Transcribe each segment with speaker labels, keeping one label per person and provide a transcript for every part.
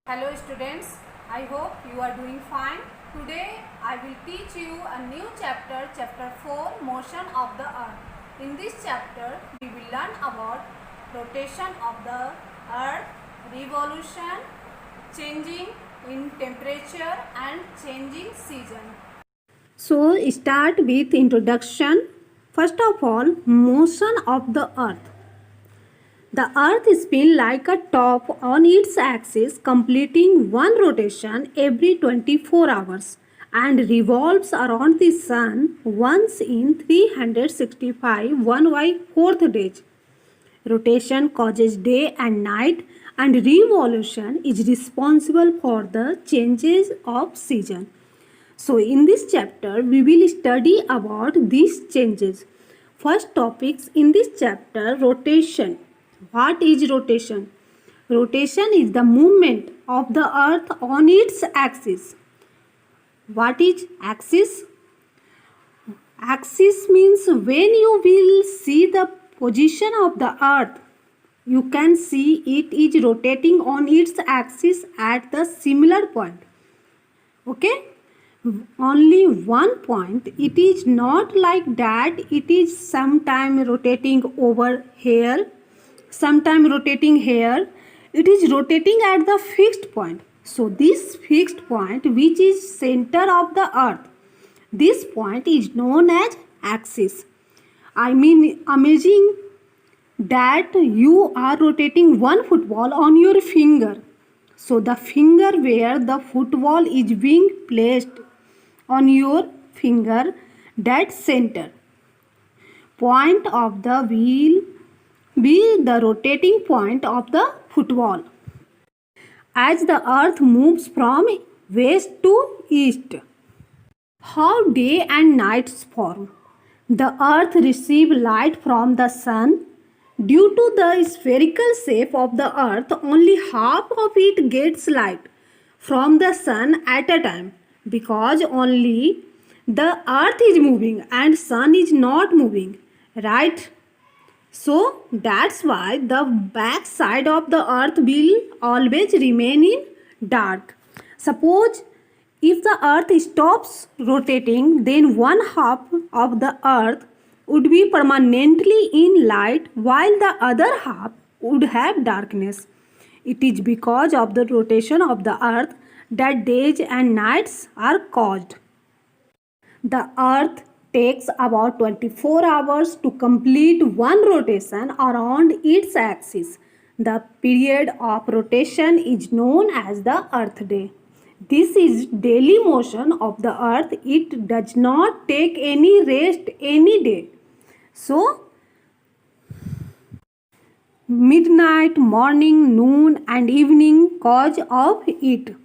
Speaker 1: Hello students, I hope you are doing fine. Today I will teach you a new chapter, chapter 4, Motion of the Earth. In this chapter we will learn about rotation of the Earth, revolution, changing in temperature and changing season. So start with introduction. First of all, motion of the Earth. The Earth spins like a top on its axis, completing one rotation every 24 hours and revolves around the Sun once in 365 1/4 days. Rotation causes day and night, and revolution is responsible for the changes of season. So in this chapter we will study about these changes. First topics in this chapter, rotation. What is rotation? Rotation is the movement of the earth on its axis. What is axis? Axis means when you will see the position of the earth, you can see it is rotating on its axis at the similar point. Okay? Only one point. It is not like that it is sometime rotating over here, sometime rotating here. It is rotating at the fixed point. So this fixed point, which is center of the earth, this point is known as axis. I mean, imagine that you are rotating one football on your finger. So the finger where the football is being placed on your finger, that center point of the wheel be the rotating point of the football. As the earth moves from west to east, how day and nights form. The earth receives light from the sun. Due to the spherical shape of the earth, only half of it gets light from the sun at a time, because only the earth is moving and sun is not moving, right? So that's why the back side of the earth will always remain in dark. Suppose if the earth stops rotating, then one half of the earth would be permanently in light while the other half would have darkness. It is because of the rotation of the earth that days and nights are caused. The earth takes about 24 hours to complete one rotation around its axis. The period of rotation is known as the earth day. This is daily motion of the earth. It does not take any rest any day. So, midnight, morning, noon and evening cause of it.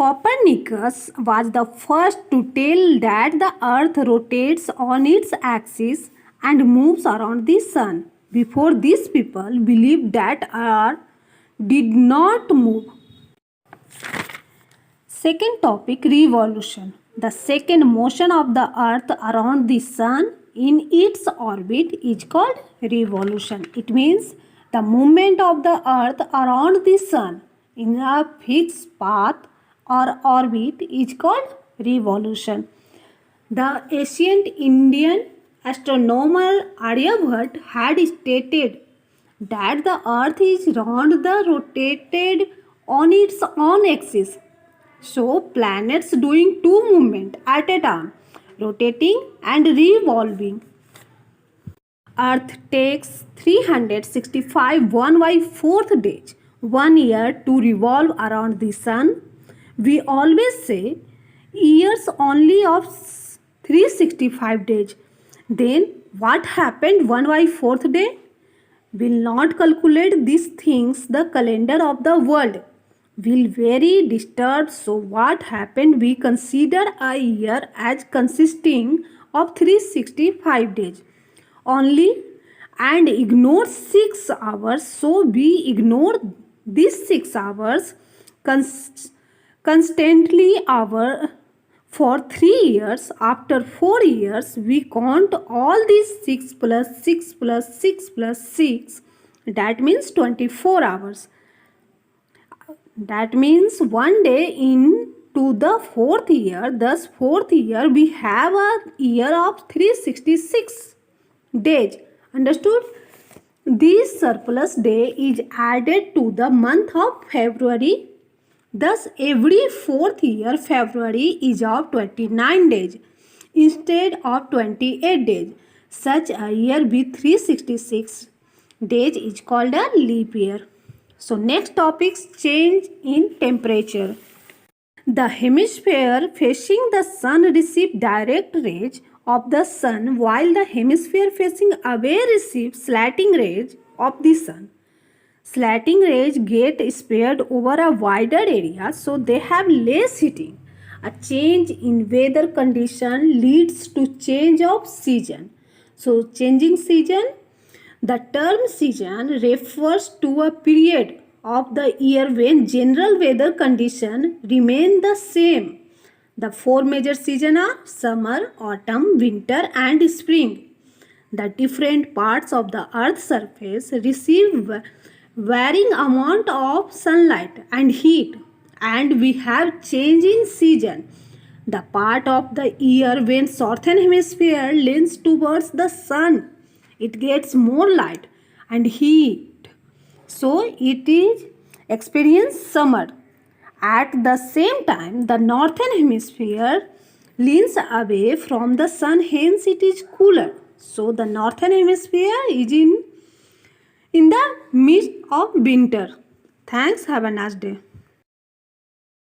Speaker 1: Copernicus was the first to tell that the earth rotates on its axis and moves around the sun. Before this, people believed that earth did not move. Second topic, revolution. The second motion of the earth around the sun in its orbit is called revolution. It means the movement of the earth around the sun in a fixed path or orbit is called revolution. The ancient Indian astronomer Aryabhat had stated that the earth is round the rotated on its own axis. So planets doing two movements at a time, rotating and revolving. Earth takes 365 1/4 days, 1 year to revolve around the sun. We always say years only of 365 days. Then what happened 1/4 day? Will not calculate these things. The calendar of the world will very disturbed. So what happened? We consider a year as consisting of 365 days only and ignore 6 hours. So we ignore these 6 hours constantly for 3 years. After 4 years we count all these 6 plus 6 plus 6 plus 6, that means 24 hours. That means one day into the fourth year, thus fourth year, we have a year of 366 days. Understood? This surplus day is added to the month of February. Thus, every fourth year, February is of 29 days instead of 28 days. Such a year with 366 days is called a leap year. So, next topics, change in temperature. The hemisphere facing the sun receives direct rays of the sun, while the hemisphere facing away receives slanting rays of the sun. Slanting rays get spread over a wider area, so they have less heating. A change in weather condition leads to change of season. So, changing season. The term season refers to a period of the year when general weather conditions remain the same. The four major seasons are summer, autumn, winter, and spring. The different parts of the earth's surface receive varying amount of sunlight and heat, and we have change in season. The part of the year when southern hemisphere leans towards the sun, it gets more light and heat, so it is experience summer. At the same time, the northern hemisphere leans away from the sun, hence it is cooler. So the northern hemisphere is in the midst of winter. Thanks. Have a nice day.